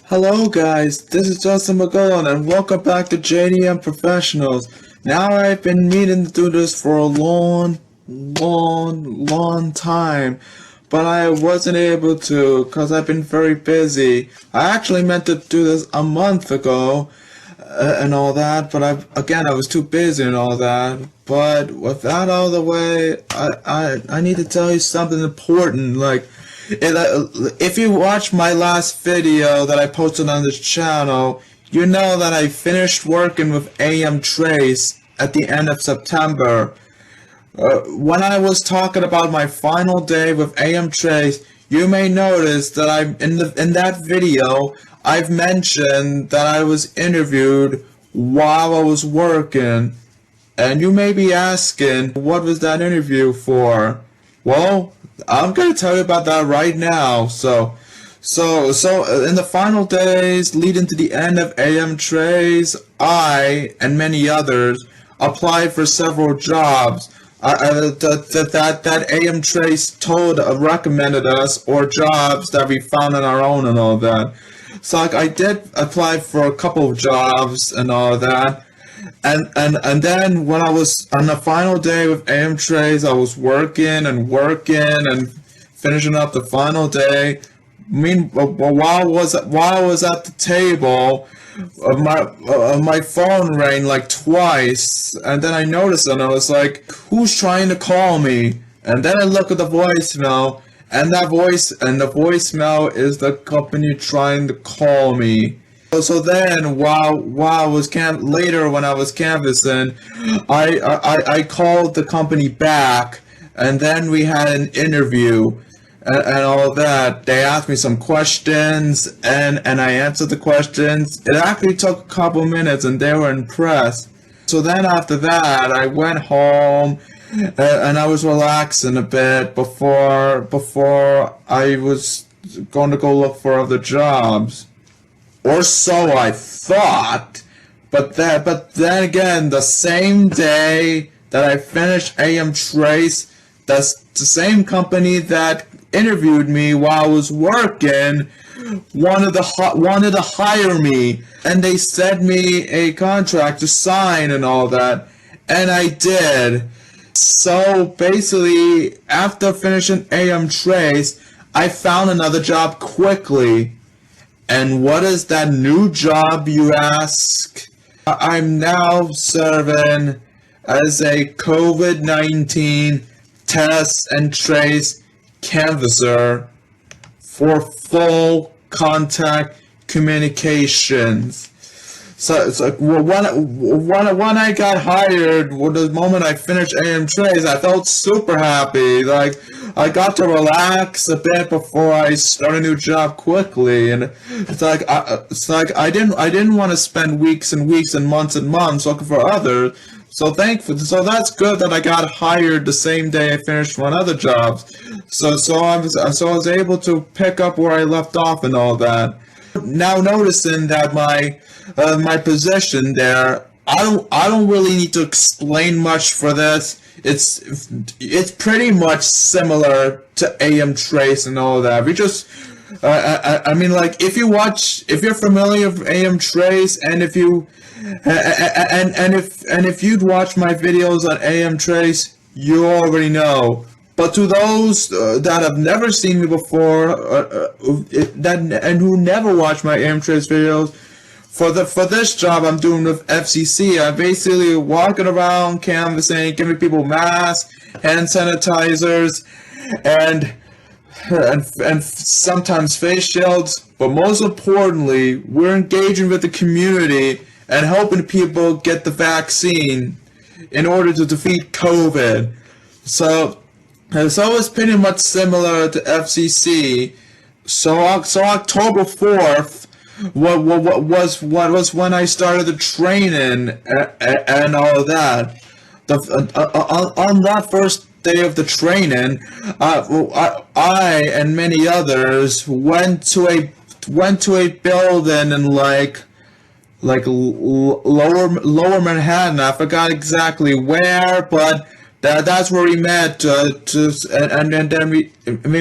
Hello guys, this is Justin McGowan and welcome back to JDM Professionals. Now I've been meaning to do this for a long time, but I wasn't able to because I've been very busy. I actually meant to do this a month ago and all that, but I was too busy and all that. But with that out of the way, I need to tell you something important. If you watch my last video that I posted on this channel, you know that I finished working with Aimtrace at the end of September. When I was talking about my final day with Aimtrace, you may notice that in that video I've mentioned that I was interviewed while I was working, and you may be asking, what was that interview for? Well, I'm gonna tell you about that right now. So in the final days leading to the end of Aimtrace, I and many others applied for several jobs that Aimtrace recommended us, or jobs that we found on our own and all that. So I did apply for a couple of jobs and all that. And then when I was on the final day with Aimtrace, I was working and finishing up the final day. While I was at the table, my phone rang like twice, and then I noticed it, and I was like, "Who's trying to call me?" And then I look at the voicemail, and the voicemail is the company trying to call me. So then, while I was later when I was canvassing, I called the company back, and then we had an interview and all that. They asked me some questions, and I answered the questions. It actually took a couple minutes, and they were impressed. So then after that, I went home, and I was relaxing a bit before I was going to go look for other jobs. Or so I thought, but then again, the same day that I finished Aimtrace, that's the same company that interviewed me while I was working wanted to hire me, and they sent me a contract to sign and all that, and I did. So basically, after finishing Aimtrace, I found another job quickly. And what is that new job, you ask? I'm now serving as a COVID-19 test and trace canvasser for full contact communications. So when I got hired, the moment I finished Aimtrace, I felt super happy. Like, I got to relax a bit before I start a new job quickly, and it's like I didn't want to spend weeks and weeks and months looking for others. So that's good that I got hired the same day I finished one other job. So I was able to pick up where I left off and all that. Now noticing that my position there, I don't really need to explain much for this. It's pretty much similar to Aimtrace and all that. We just I mean, like, if you're familiar with Aimtrace, and if you'd watch my videos on Aimtrace, you already know. But to those that have never seen me before, and who never watch my Aimtrace videos, for this job I'm doing with FCC, I'm basically walking around canvassing, giving people masks, hand sanitizers, and sometimes face shields. But most importantly, we're engaging with the community and helping people get the vaccine in order to defeat COVID. So it's pretty much similar to FCC. So October 4th was when I started the training and all of that. On that first day of the training, I and many others went to a building in like lower Manhattan. I forgot exactly where, but That's where we met. And then we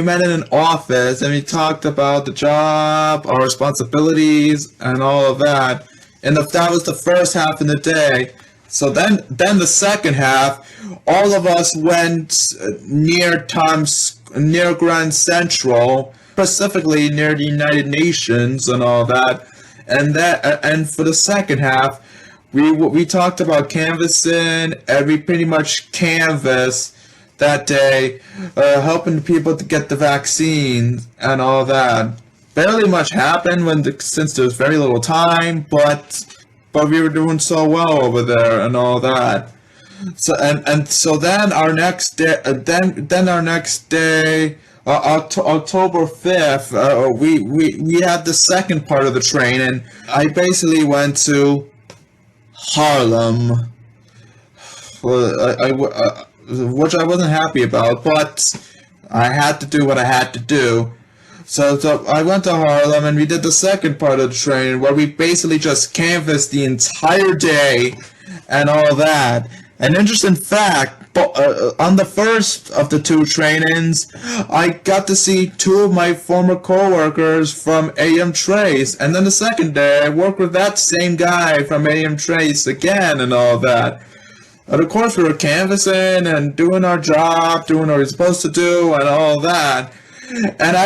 met in an office and we talked about the job, our responsibilities, and all of that. And that was the first half of the day. So then the second half, all of us went near Grand Central, specifically near the United Nations and all that. And for the second half, we talked about canvassing, and we pretty much canvassed that day, helping people to get the vaccine and all that. Barely much happened since there was very little time, but we were doing so well over there and all that. So then our next day, October 5th, we had the second part of the training. I basically went to Harlem, which I wasn't happy about, but I had to do what I had to do. So I went to Harlem and we did the second part of the training where we basically just canvassed the entire day and all that. An interesting fact, on the first of the two trainings, I got to see two of my former co-workers from AM Trace, and then the second day I worked with that same guy from AM Trace again and all that. And of course we were canvassing and doing our job, doing what we were supposed to do and all that. And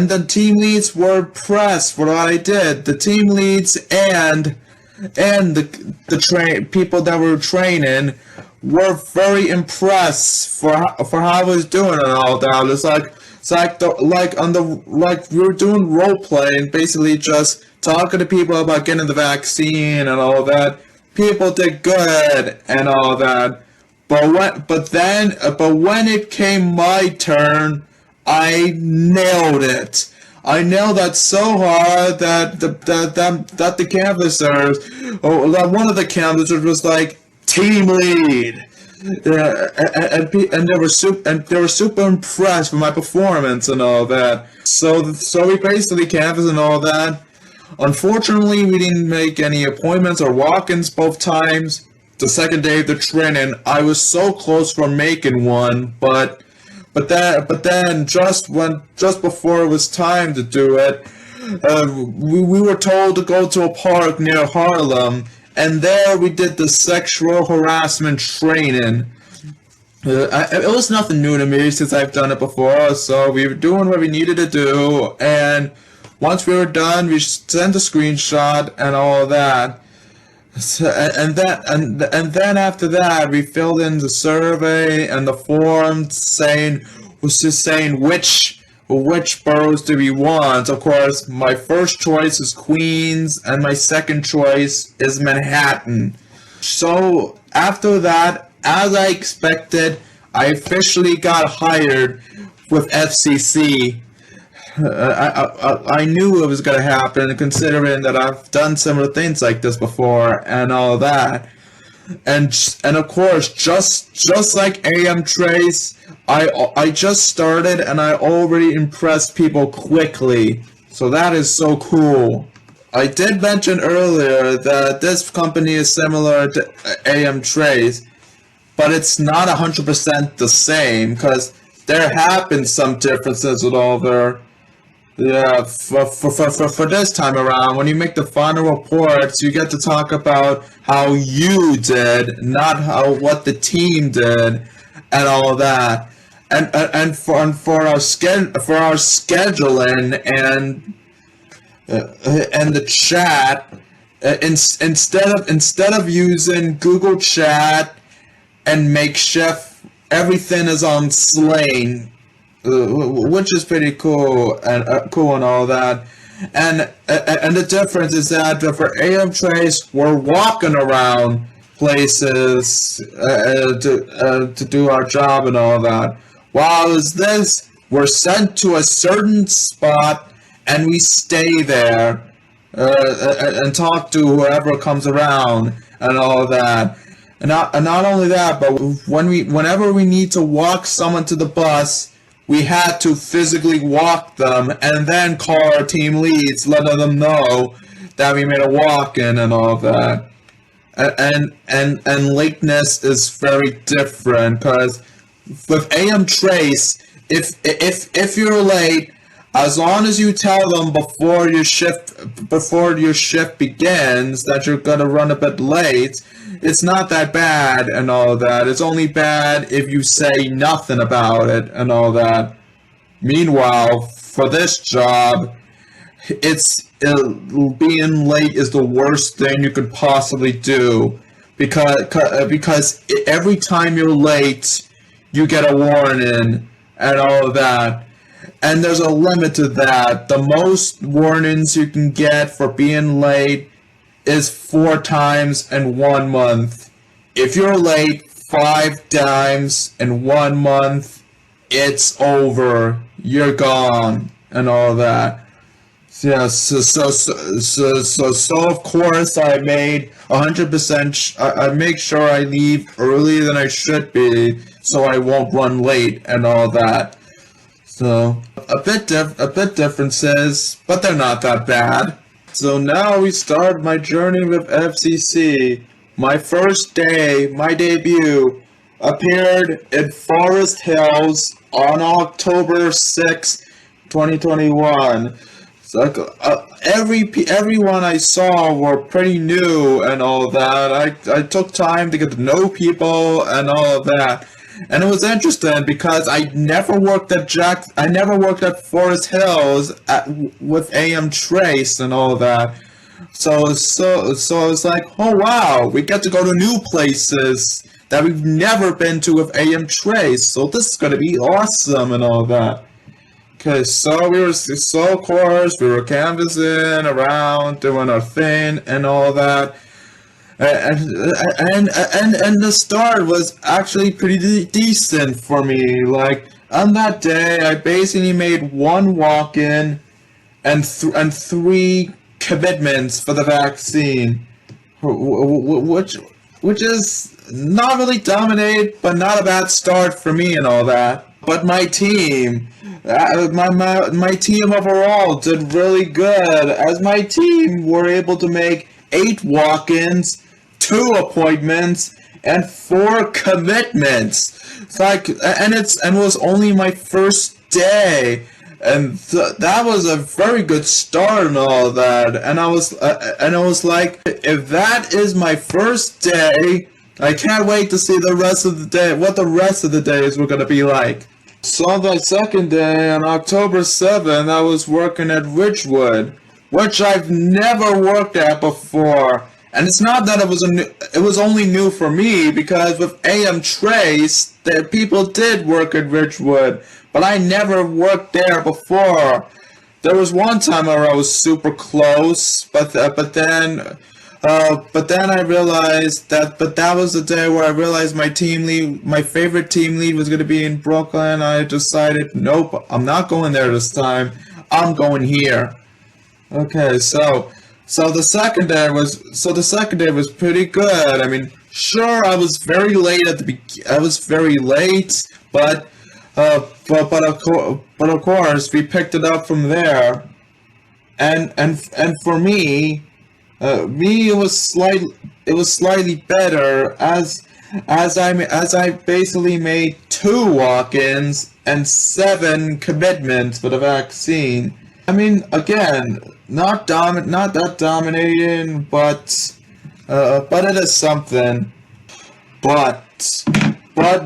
the team leads were impressed for what I did. The team leads and the people that were training were very impressed for how I was doing and all that. We were doing role playing, basically just talking to people about getting the vaccine and all that. People did good and all that. But when it came my turn, I nailed it. I nailed that so hard that the canvassers, that one of the canvassers was like, team lead, and they were super impressed with my performance and all that. So we basically canvassed and all that. Unfortunately, we didn't make any appointments or walk-ins both times. The second day of the training, I was so close from making one, but then just before it was time to do it, we were told to go to a park near Harlem, and there we did the sexual harassment training. It was nothing new to me since I've done it before, so we were doing what we needed to do, and once we were done, we sent a screenshot and all of that. So, and then after that, we filled in the survey and the form saying which boroughs do we want. Of course, my first choice is Queens, and my second choice is Manhattan. So after that, as I expected, I officially got hired with FCC. I knew it was going to happen, considering that I've done similar things like this before and all that. And of course, just like AM Trace, I just started and I already impressed people quickly. So that is so cool. I did mention earlier that this company is similar to AM Trace, but it's not 100% the same, because there have been some differences with all their. Yeah, for this time around, when you make the final reports, you get to talk about how you did, not what the team did, and all that. And for our scheduling and the chat, instead of using Google Chat and Makeshift, everything is on Sling. Which is pretty cool and all that, and the difference is that for AM Trace, we're walking around places to do our job and all that. While as this, we're sent to a certain spot and we stay there and talk to whoever comes around and all that. And not only that, but whenever we need to walk someone to the bus, we had to physically walk them and then call our team leads, letting them know that we made a walk-in and all that. and lateness is very different, because with AM Trace, if you're late, as long as you tell them before your shift begins that you're gonna run a bit late, it's not that bad and all that. It's only bad if you say nothing about it and all that. Meanwhile, for this job, it's being late is the worst thing you could possibly do, because every time you're late, you get a warning and all of that. And there's a limit to that. The most warnings you can get for being late is 4 times in 1 month. If you're late 5 times in 1 month, it's over. You're gone and all that. Yeah, so of course I made 100%. I make sure I leave earlier than I should be, so I won't run late and all that. So a bit differences, but they're not that bad. So now we start my journey with FCC. My first day, my debut, appeared in Forest Hills on October 6, 2021. So everyone I saw were pretty new and all that. I took time to get to know people and all of that. And it was interesting because I never worked at Forest Hills with AM Trace and all that. So it's like, oh wow, we get to go to new places that we've never been to with AM Trace. So this is gonna be awesome and all that. Okay, so of course we were canvassing around, doing our thing and all that. And the start was actually pretty decent for me. Like, on that day, I basically made 1 walk-in and 3 commitments for the vaccine, which is not really dominated, but not a bad start for me and all that. But my team, my team overall did really good, as my team were able to make 8 walk-ins, 2 appointments, and 4 commitments. It's like, and it was only my first day, and that was a very good start and all that. And I was like, if that is my first day, I can't wait to see the rest of the day, what the rest of the days were gonna be like. So on the second day, on October 7th, I was working at Ridgewood, which I've never worked at before. And it's not that it was only new for me, because with AM Trace, people did work at Ridgewood, but I never worked there before. There was one time where I was super close, but then I realized that was the day where I realized my favorite team lead was going to be in Brooklyn. I decided, nope, I'm not going there this time. I'm going here. Okay, so the second day was pretty good. I mean, sure, I was very late but of course we picked it up from there. And for me, it was slightly better, as I basically made 2 walk-ins and 7 commitments for the vaccine. I mean, again, not that dominating, but it is something. But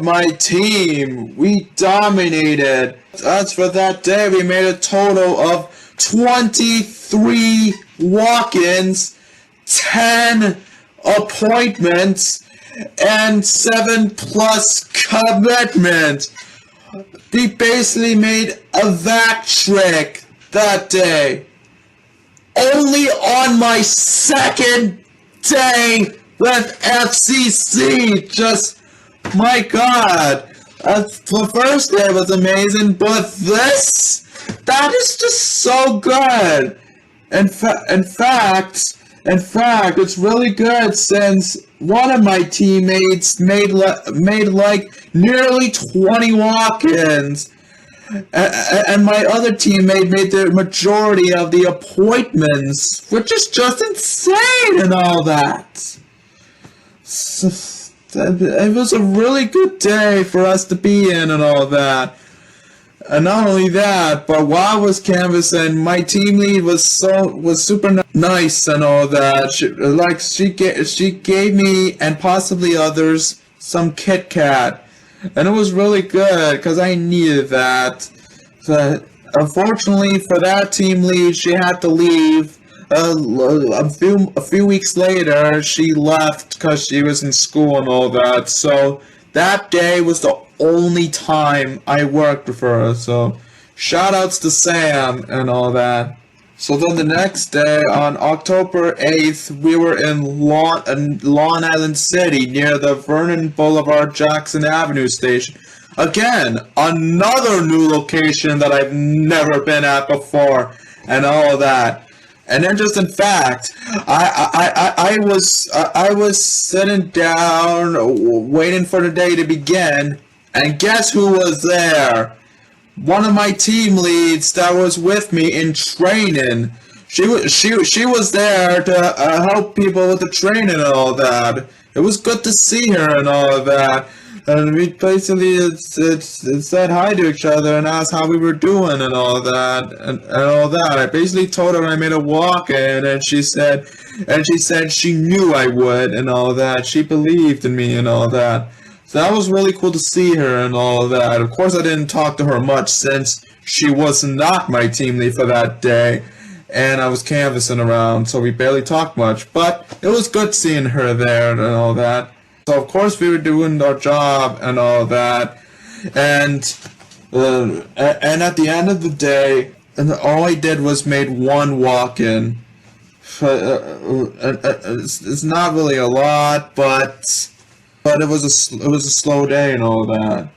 my team, we dominated. As for that day, we made a total of 23 walk-ins, 10 appointments, and 7+ commitments. We basically made a vac trick that day. Only on my second day with FCC, just, my God. The first day was amazing, but that is just so good. In fact, it's really good, since one of my teammates made like nearly 20 walk-ins, and my other teammate made the majority of the appointments, which is just insane and all that. It was a really good day for us to be in and all that. And not only that, but while I was canvassing, my team lead was super nice and all that. She gave me and possibly others some Kit Kat, and it was really good because I needed that. So, unfortunately for that team lead, she had to leave. A few weeks later, she left because she was in school and all that. So that day was the only time I worked with her. So shout outs to Sam and all that. So then the next day, on October 8th, we were in Long Island City near the Vernon Boulevard Jackson Avenue station. Again, another new location that I've never been at before and all that. And then, just in fact, I was sitting down, waiting for the day to begin, and guess who was there? One of my team leads that was with me in training. She was there to help people with the training and all that. It was good to see her and all of that. And we basically said hi to each other and asked how we were doing and all that and all that. I basically told her I made a walk in, and she said she knew I would and all that. She believed in me and all that. So that was really cool to see her and all that. Of course, I didn't talk to her much since she was not my team lead for that day, and I was canvassing around, so we barely talked much. But it was good seeing her there and all that. So of course we were doing our job and all that, and at the end of the day, all I did was made one walk-in. It's not really a lot, but it was a slow day and all that.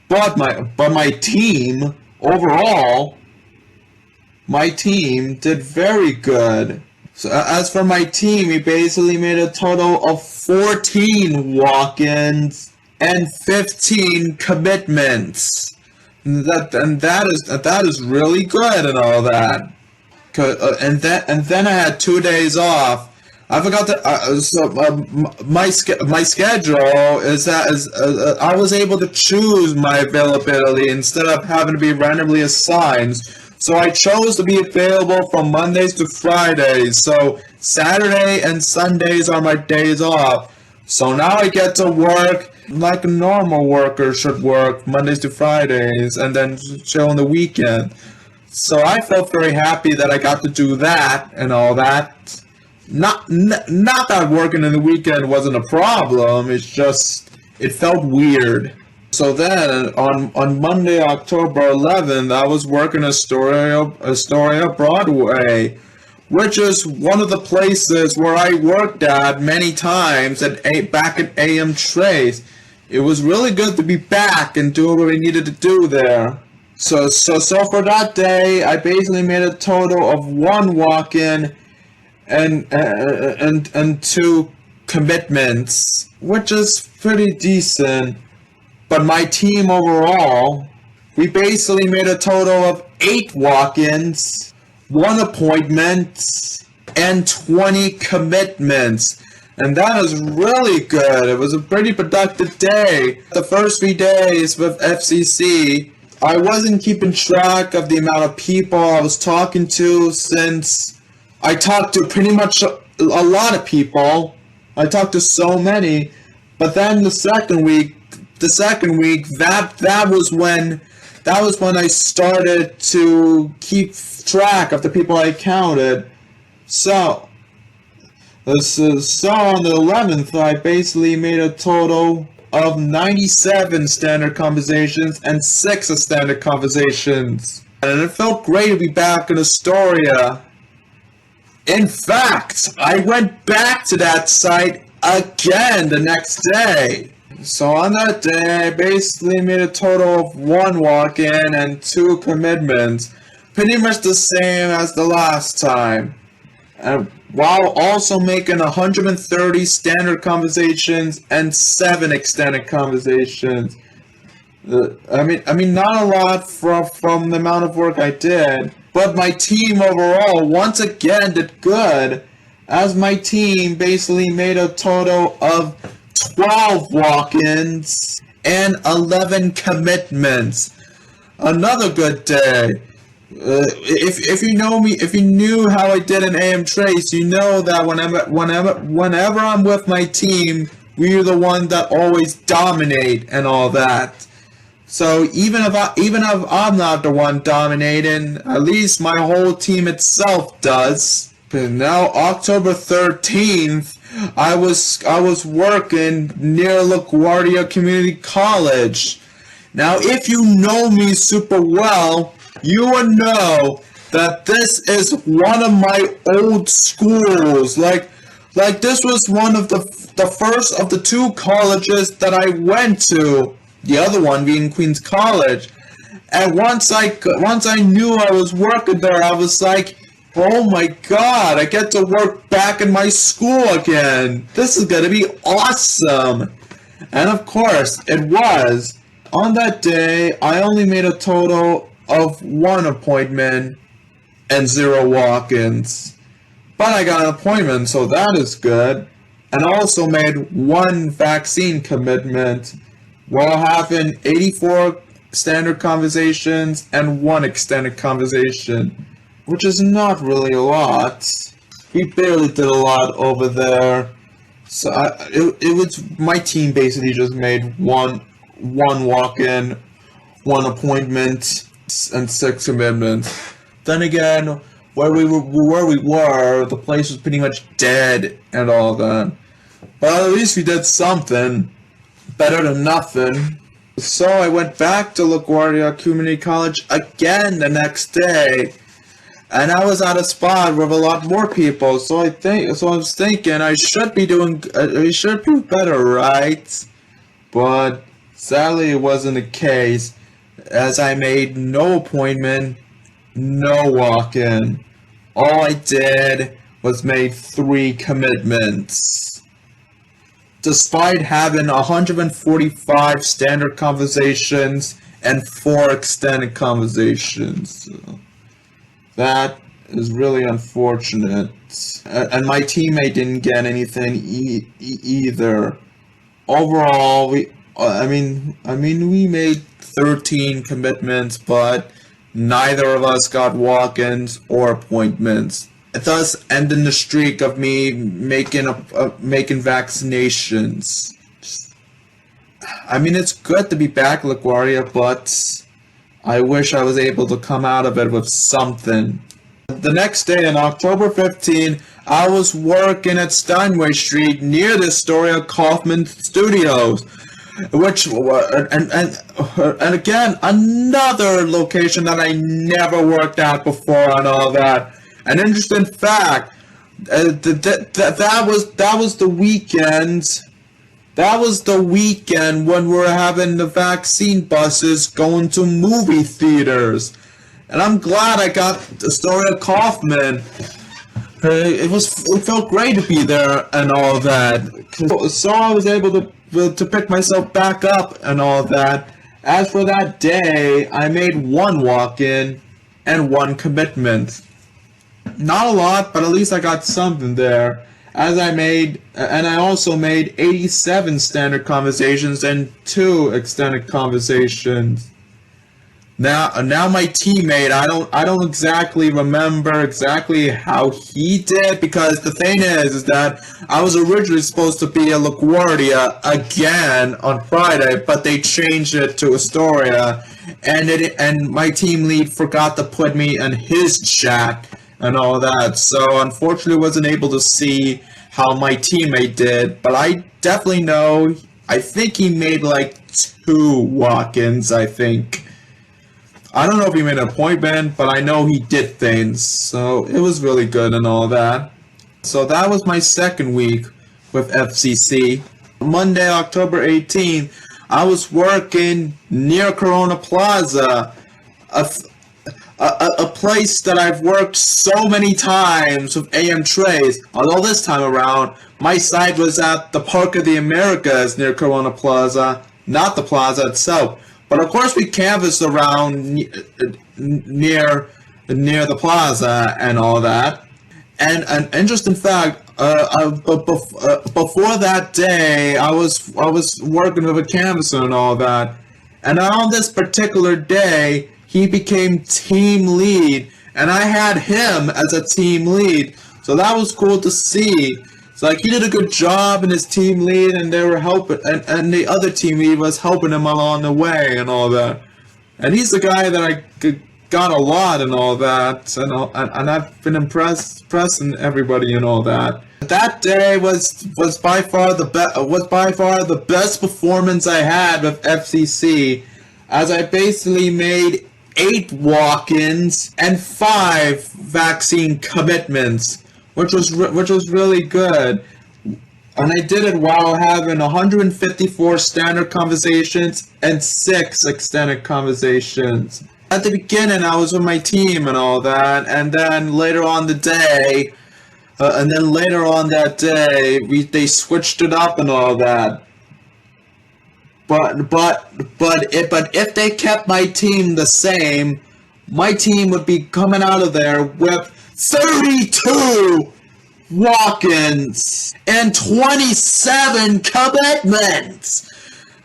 But my team overall, my team did very good. So as for my team, we basically made a total of 14 walk-ins and 15 commitments. That is really good and all that. And then I had 2 days off. I forgot to. My schedule is that I was able to choose my availability instead of having to be randomly assigned. So I chose to be available from Mondays to Fridays. So Saturday and Sundays are my days off. So now I get to work like a normal worker should work, Mondays to Fridays, and then chill on the weekend. So I felt very happy that I got to do that and all that. Not that working in the weekend wasn't a problem. It's just it felt weird. So then, on Monday, October 11th, I was working Astoria Broadway, which is one of the places where I worked at many times back at AM Trace. It was really good to be back and doing what I needed to do there. So for that day, I basically made a total of 1 walk-in and 2 commitments, which is pretty decent. But my team overall, we basically made a total of 8 walk-ins, 1 appointment, and 20 commitments. And that is really good. It was a pretty productive day. The first 3 days with FCC, I wasn't keeping track of the amount of people I was talking to, since I talked to pretty much a lot of people. I talked to so many. But then the second week, that was when I started to keep track of the people I counted. So on the 11th, I basically made a total of 97 standard conversations and 6 standard conversations. And it felt great to be back in Astoria. In fact, I went back to that site again the next day. So on that day, I basically made a total of 1 walk-in and 2 commitments. Pretty much the same as the last time. And while also making 130 standard conversations and 7 extended conversations. I mean, not a lot from the amount of work I did, but my team overall once again did good. as my team basically made a total of 12 walk-ins and 11 commitments. Another good day. If you know me, if you knew how I did in AM Trace, you know that whenever I'm with my team, we're the one that always dominate and all that. So even if I'm not the one dominating, at least my whole team itself does. And now October 13th, I was working near LaGuardia Community College. Now, if you know me super well, you would know that this is one of my old schools. Like this was one of the first of the two colleges that I went to. The other one being Queens College. And once I knew I was working there, I was like, oh my god, I get to work back in my school again. This is gonna be awesome. And of course, it was. On that day, I only made a total of 1 appointment and 0 walk-ins. But I got an appointment, so that is good. And I also made 1 vaccine commitment while having 84 standard conversations and 1 extended conversation, which is not really a lot. We barely did a lot over there. So it was my team basically just made one walk-in, 1 appointment, and 6 commitments. Then again, where we were, the place was pretty much dead and all that. But at least we did something. Better than nothing. So I went back to LaGuardia Community College again the next day. And I was at a spot with a lot more people, so I was thinking I should be better, right? But sadly it wasn't the case, as I made no appointment, no walk-in. All I did was make 3 commitments. Despite having 145 standard conversations and 4 extended conversations. So that is really unfortunate. And my teammate didn't get anything either. Overall, we made 13 commitments, but neither of us got walk-ins or appointments. Thus ending the streak of me making vaccinations. I mean, it's good to be back, LaGuardia, but I wish I was able to come out of it with something. The next day, on October 15, I was working at Steinway Street near the Astoria Kaufman Studios, which and again another location that I never worked at before and all that. An interesting fact, that was the weekend. That was the weekend when we were having the vaccine buses going to movie theaters. And I'm glad I got Astoria Kaufman. It felt great to be there and all that. So I was able to pick myself back up and all that. As for that day, I made 1 walk-in and 1 commitment. Not a lot, but at least I got something there. I also made 87 standard conversations and 2 extended conversations. Now my teammate, I don't exactly remember exactly how he did, because the thing is that I was originally supposed to be at LaGuardia again on Friday, but they changed it to Astoria, and my team lead forgot to put me in his chat and all that, so unfortunately wasn't able to see how my teammate did, but I definitely know, I think he made like 2 walk-ins, I think. I don't know if he made an appointment, but I know he did things, so it was really good and all that. So that was my second week with FCC. Monday, October 18th, I was working near Corona Plaza, a place that I've worked so many times with AM Trace, although this time around, my site was at the Park of the Americas near Corona Plaza, not the plaza itself. But of course we canvassed around near the plaza and all that. And an interesting fact, before that day, I was working with a canvasser and all that, and on this particular day, he became team lead, and I had him as a team lead, so that was cool to see. It's like he did a good job in his team lead, and they were helping, and the other team lead was helping him along the way and all that. And he's the guy that I got a lot and all that, and I've been impressing everybody and all that. That day was by far the best performance I had with FCC, as I basically made 8 walk-ins and 5 vaccine commitments, which was really good. And I did it while having 154 standard conversations and 6 extended conversations. At the beginning, I was with my team and all that, and then later on that day, they switched it up and all that. But if they kept my team the same, my team would be coming out of there with 32 walk-ins and 27 commitments.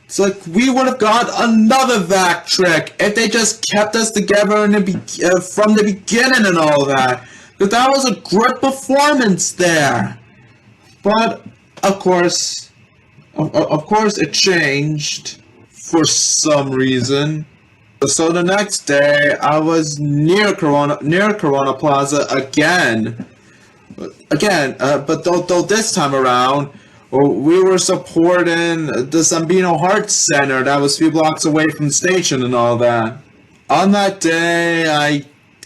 It's like we would have got another vac trick if they just kept us together from the beginning and all that. But that was a good performance there. But of course it changed for some reason. So the next day I was near Corona Plaza again. But though this time around, we were supporting the Zambino Heart Center that was 3 blocks away from the station and all that. On that day, I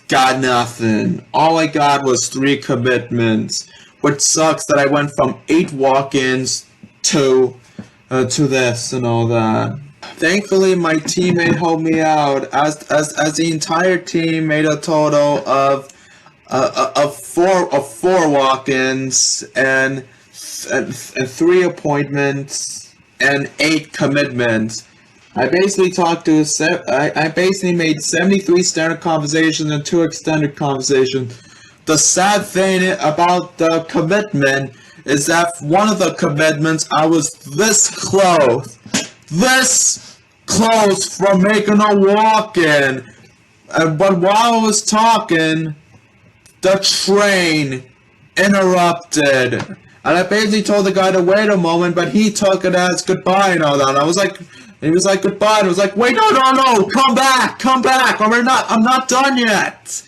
got nothing. All I got was 3 commitments, which sucks that I went from 8 walk-ins to this and all that. Thankfully, my teammate helped me out, as the entire team made a total of 4 walk-ins and 3 appointments and 8 commitments. I basically made 73 standard conversations and 2 extended conversations. The sad thing about the commitment is that one of the commitments I was this close from making a walk-in. But while I was talking, the train interrupted. And I basically told the guy to wait a moment, but he took it as goodbye and all that. He was like, goodbye. And I was like, wait, no, come back, or I'm not done yet.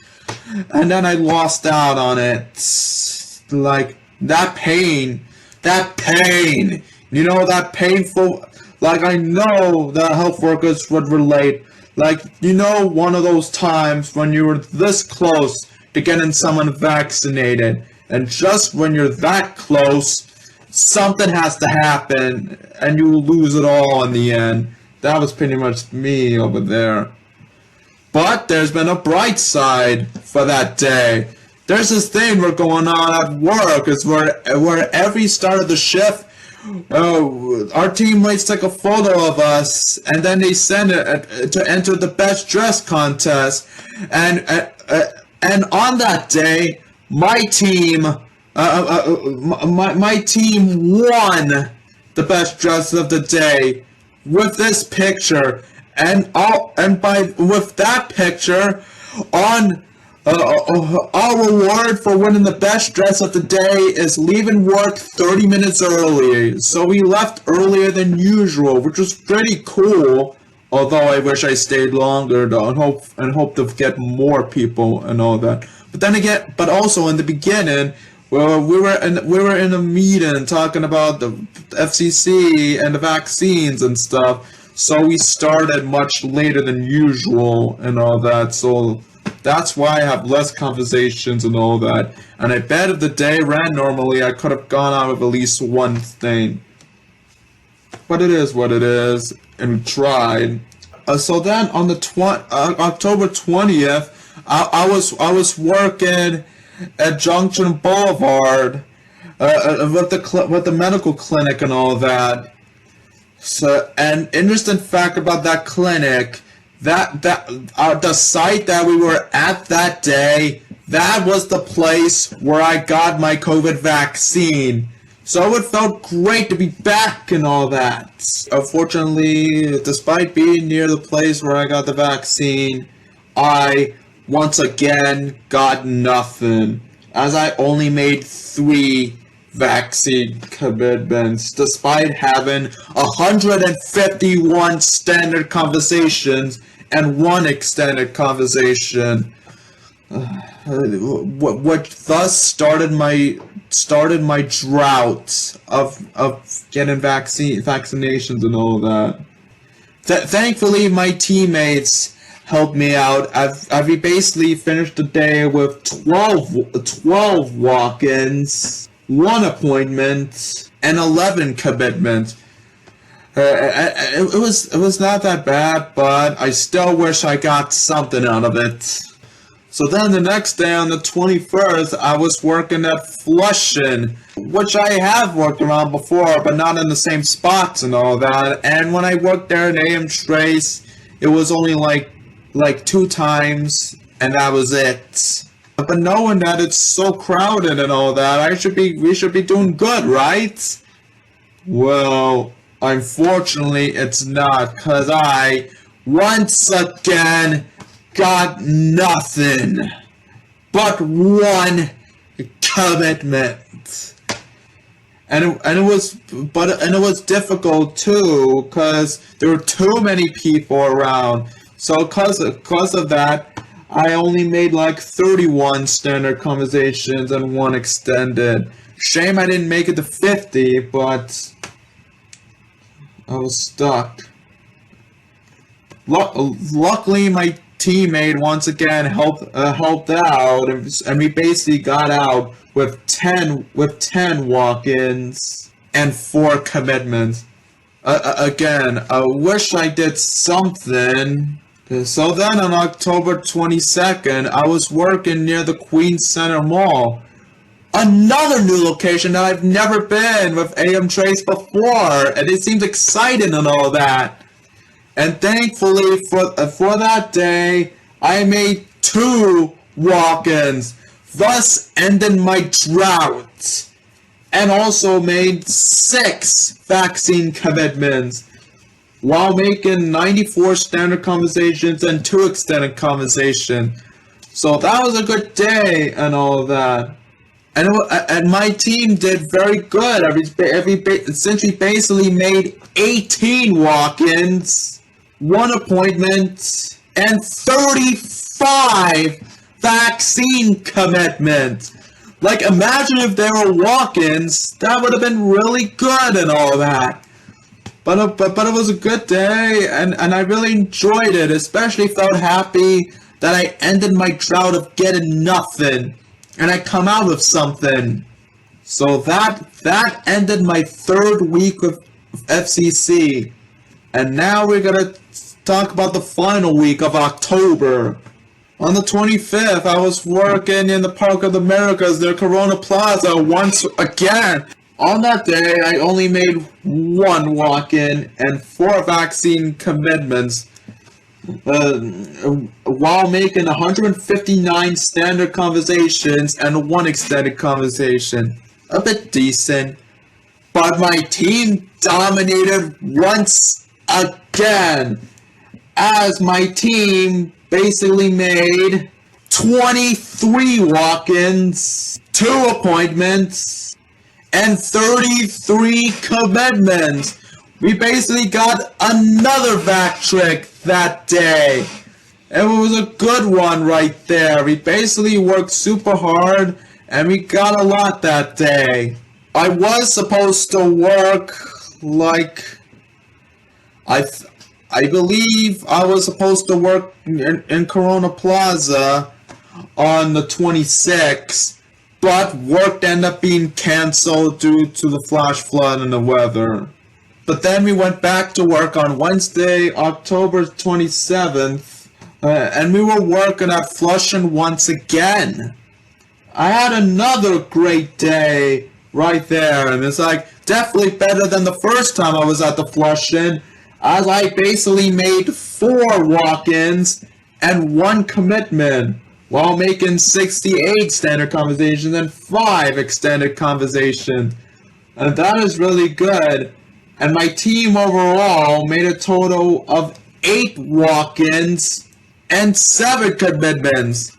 And then I lost out on it. Like, that pain, you know, that painful, like, I know that health workers would relate. Like, you know, one of those times when you were this close to getting someone vaccinated, and just when you're that close, something has to happen, and you lose it all in the end. That was pretty much me over there. But there's been a bright side for that day. There's this thing we're going on at work, is where every start of the shift, our teammates take a photo of us, and then they send it to enter the best dress contest, and on that day, my team won the best dress of the day with this picture, and with that picture on. Our reward for winning the best dress of the day is leaving work 30 minutes early. So we left earlier than usual, which was pretty cool. Although I wish I stayed longer though, and hope to get more people and all that. But also in the beginning, well, we were in a meeting talking about the FCC and the vaccines and stuff. So we started much later than usual and all that. So that's why I have less conversations and all that. And I bet if the day ran normally, I could have gone out with at least one thing. But it is what it is, and we tried. So then on the October 20th, I was working at Junction Boulevard with the medical clinic and all that. So, an interesting fact about that clinic, the site that we were at that day that was the place where I got my COVID vaccine. So it felt great to be back and all that. Unfortunately, despite being near the place where I got the vaccine, I once again got nothing, as I only made 3 vaccine commitments, despite having 151 standard conversations and 1 extended conversation. What thus started my drought of getting vaccinations and all that. Thankfully, my teammates helped me out. I've basically finished the day with 12 walk-ins, 1 appointment, and 11 commitments. It was not that bad, but I still wish I got something out of it. So then the next day on the 21st, I was working at Flushing, which I have worked around before, but not in the same spots and all that. And when I worked there at AM Trace, it was only like 2 times, and that was it. But knowing that it's so crowded and all that, we should be doing good, right? Well, unfortunately, it's not, cause I once again got nothing but 1 commitment, and it was difficult too, cause there were too many people around. So cause of that, I only made like 31 standard conversations and 1 extended. Shame I didn't make it to 50, but I was stuck. Luckily, my teammate once again helped out, and we basically got out with 10 walk-ins and 4 commitments. Again, I wish I did something. So then on October 22nd, I was working near the Queens Center Mall. Another new location that I've never been with AM Trace before, and it seems exciting and all that. And thankfully for that day, I made 2 walk-ins, thus ending my drought, and also made 6 vaccine commitments, while making 94 standard conversations and 2 extended conversations. So that was a good day and all that. And my team did very good. Since we basically made 18 walk-ins, 1 appointment, and 35 vaccine commitments. Like, imagine if they were walk-ins, that would have been really good and all that. But it was a good day, and I really enjoyed it. Especially felt happy that I ended my drought of getting nothing, and I come out with something. So that ended my 3rd week of FCC. And now we're gonna talk about the final week of October. On the 25th, I was working in the Park of the Americas near Corona Plaza once again. On that day, I only made 1 walk-in and 4 vaccine commitments, while making 159 standard conversations and 1 extended conversation. A bit decent. But my team dominated once again, as my team basically made 23 walk-ins, 2 appointments, and 33 commitments. We basically got another vac trick that day. It was a good one right there. We basically worked super hard, and we got a lot that day. I was supposed to work like, I believe I was supposed to work in Corona Plaza on the 26th, but work ended up being canceled due to the flash flood and the weather. But then we went back to work on Wednesday, October 27th, and we were working at Flushing once again. I had another great day right there, and it's like definitely better than the first time I was at the Flushing, as I basically made 4 walk-ins and 1 commitment, while making 68 standard conversations and 5 extended conversations. And that is really good. And my team overall made a total of 8 walk-ins and 7 commitments.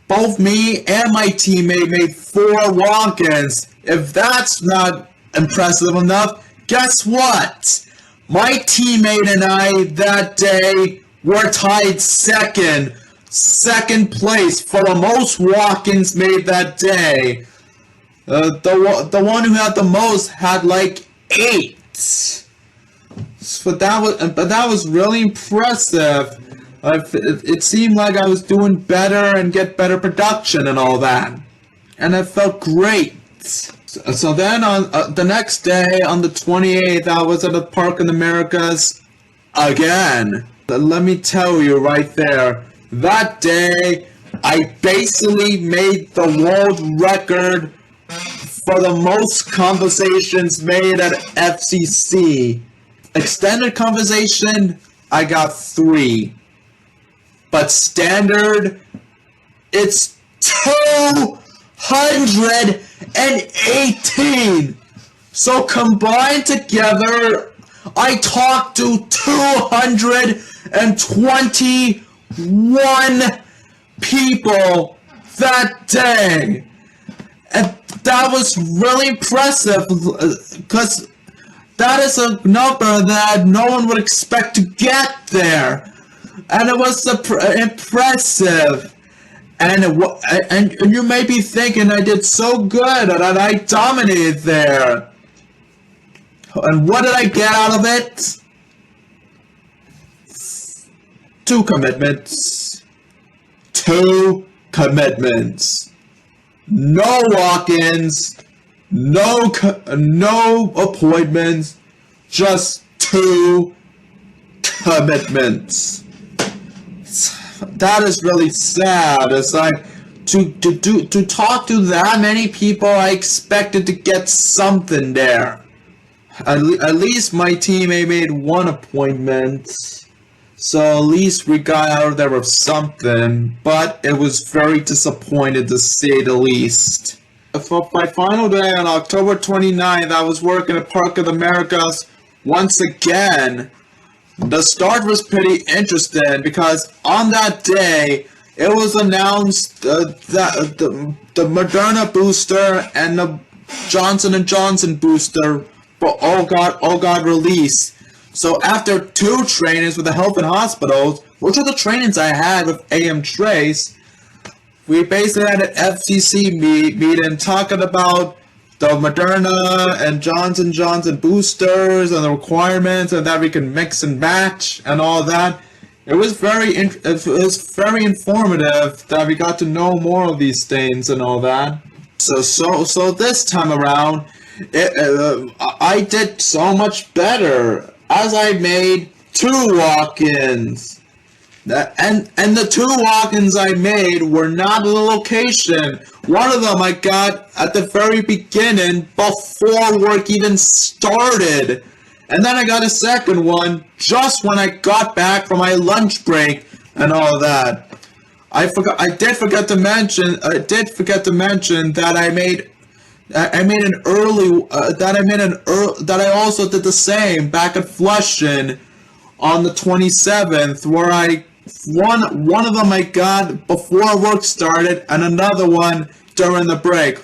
Both me and my teammate made 4 walk-ins. If that's not impressive enough, guess what? My teammate and I that day were tied second place for the most walk-ins made that day. The one who had the most had like 8. But that was really impressive. It seemed like I was doing better and get better production and all that, and it felt great. So then on the next day, on the 28th, I was at the Park in Americas again. Let me tell you right there, that day I basically made the world record for the most conversations made at FCC. Extended conversation, I got 3. But standard, it's 218. So combined together, I talked to 221 people that day. And that was really impressive, because that is a number that no one would expect to get there. And it was impressive. And you may be thinking I did so good and I dominated there. And what did I get out of it? 2 commitments. 2 commitments. No walk-ins. No appointments. Just 2 commitments. That is really sad. It's like to talk to that many people, I expected to get something there. At least my teammate made 1 appointment, so at least we got out of there with something. But it was very disappointed, to say the least. For my final day on October 29th, I was working at Park of the Americas once again. The start was pretty interesting because on that day, it was announced that the Moderna booster and the Johnson & Johnson booster all got released. So after 2 trainings with the health and hospitals, which are the trainings I had with AM Trace, we basically had an FCC meeting talking about the Moderna and Johnson & Johnson boosters and the requirements, and that we can mix and match and all that. It was very informative that we got to know more of these things and all that. So this time around, I did so much better as I made 2 walk-ins. And the 2 walk-ins I made were not at a location. One of them I got at the very beginning before work even started. And then I got a second one just when I got back from my lunch break and all that. I did forget to mention that I also did the same back at Flushing on the 27th, where one of them I got before work started and another one during the break.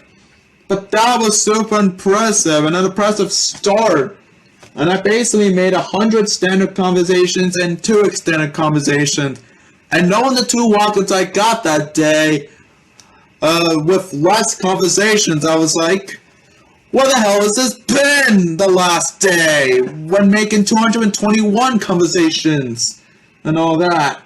But that was super impressive, and an impressive start. And I basically made 100 standard conversations and 2 extended conversations. And knowing the 2 walk-ins I got that day, with less conversations, I was like, where the hell has this been the last day when making 221 conversations and all that?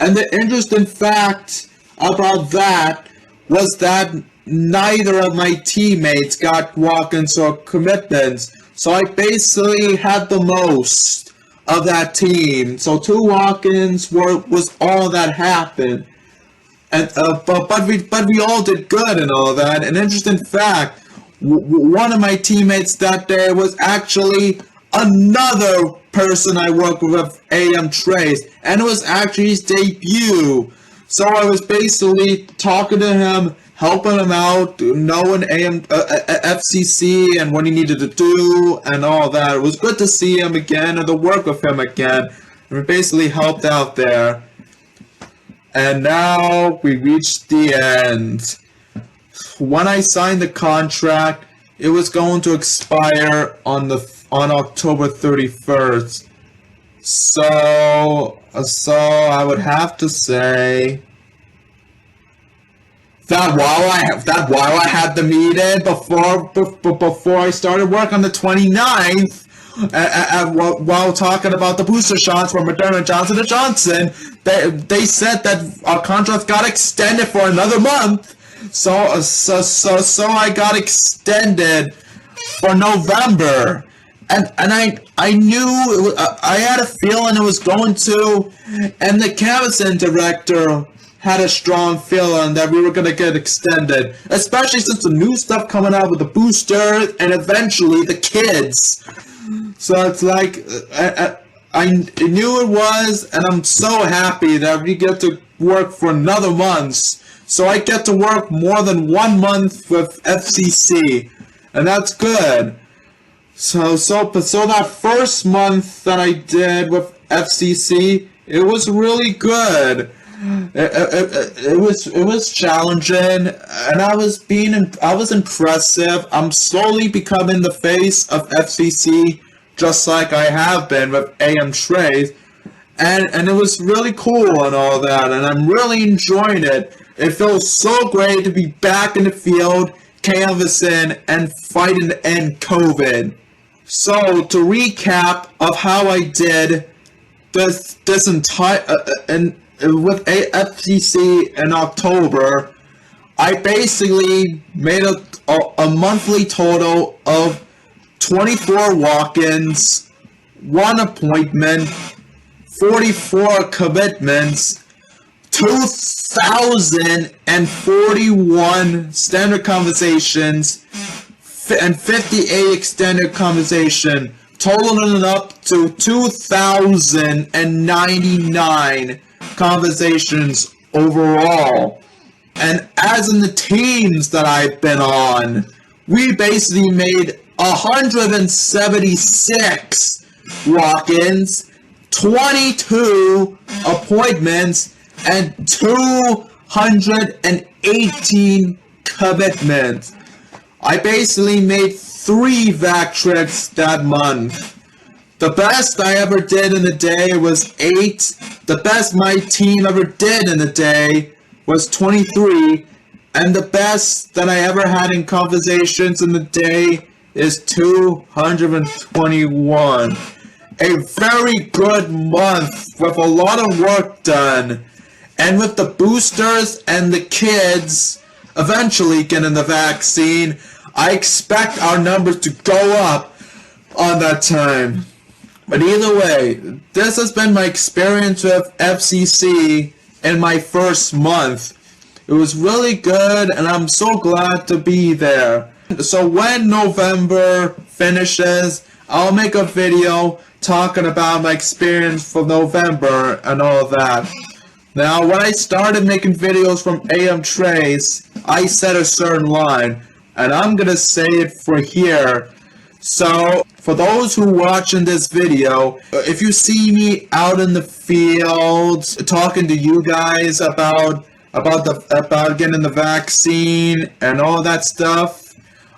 And the interesting fact about that was that neither of my teammates got walk-ins or commitments. So I basically had the most of that team. So 2 walk-ins was all that happened. And but we all did good and all that. An interesting fact, one of my teammates that day was actually another person I work with AM Trace, and it was actually his debut. So I was basically talking to him, helping him out, knowing FCC and what he needed to do and all that. It was good to see him again and to work with him again. And we basically helped out there. And now we reached the end. When I signed the contract, it was going to expire on October 31st. So I would have to say that while I had the meeting before I started work on the 29th, while talking about the booster shots for Moderna and Johnson & Johnson, they said that our contract got extended for another month. So I got extended for November. And I knew, I had a feeling it was going to, and the canvassing director had a strong feeling that we were going to get extended, especially since the new stuff coming out with the booster and eventually the kids. So it's like, I knew it was, and I'm so happy that we get to work for another month. So I get to work more than 1 month with FCC, and that's good. So that first month that I did with FCC, it was really good. It was challenging, and I was impressive. I'm slowly becoming the face of FCC, just like I have been with AM Trace, and it was really cool and all that, and I'm really enjoying it. It feels so great to be back in the field, canvassing and fighting to end COVID. So to recap of how I did this entire with FCC in October, I basically made a monthly total of 24 walk-ins, 1 appointment, 44 commitments, 2,041 standard conversations, and 58 extended conversation, totaling up to 2,099 conversations overall. And as in the teams that I've been on, we basically made 176 walk-ins, 22 appointments, and 218 commitments. I basically made 3 vac trips that month. The best I ever did in a day was 8. The best my team ever did in a day was 23. And the best that I ever had in conversations in the day is 221. A very good month with a lot of work done. And with the boosters and the kids eventually getting the vaccine, I expect our numbers to go up on that time. But either way, this has been my experience with FCC in my first month. It was really good, and I'm so glad to be there. So when November finishes, I'll make a video talking about my experience for November and all that. Now, when I started making videos from AM Trace, I set a certain line, and I'm gonna say it for here. So, for those who are watching this video, if you see me out in the field talking to you guys about getting the vaccine and all that stuff,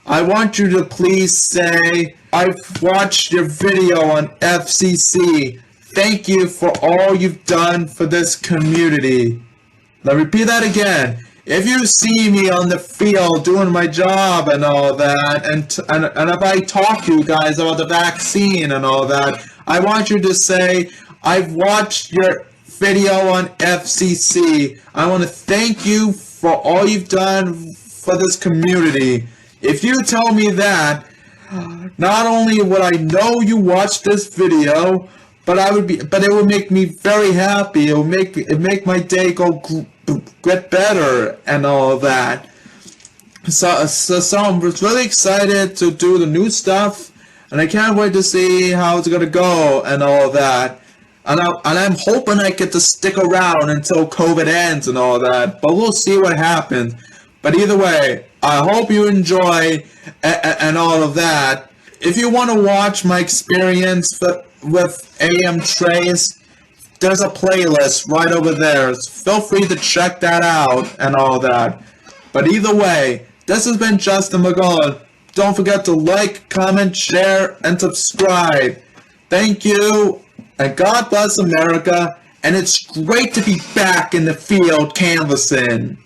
I want you to please say, I've watched your video on FCC. Thank you for all you've done for this community. Let me repeat that again. If you see me on the field doing my job and all that, and if I talk to you guys about the vaccine and all that, I want you to say, I've watched your video on FCC. I want to thank you for all you've done for this community. If you tell me that, not only would I know you watched this video, but it would make me very happy. It would make my day get better and all that. So I'm really excited to do the new stuff, and I can't wait to see how it's gonna go and all that. I'm hoping I get to stick around until COVID ends and all that, but we'll see what happens. But either way, I hope you enjoy and all of that. If you want to watch my experience with AM Trace, there's a playlist right over there. Feel free to check that out and all that. But either way, this has been Justin McGull. Don't forget to like, comment, share, and subscribe. Thank you, and God bless America, and it's great to be back in the field canvassing.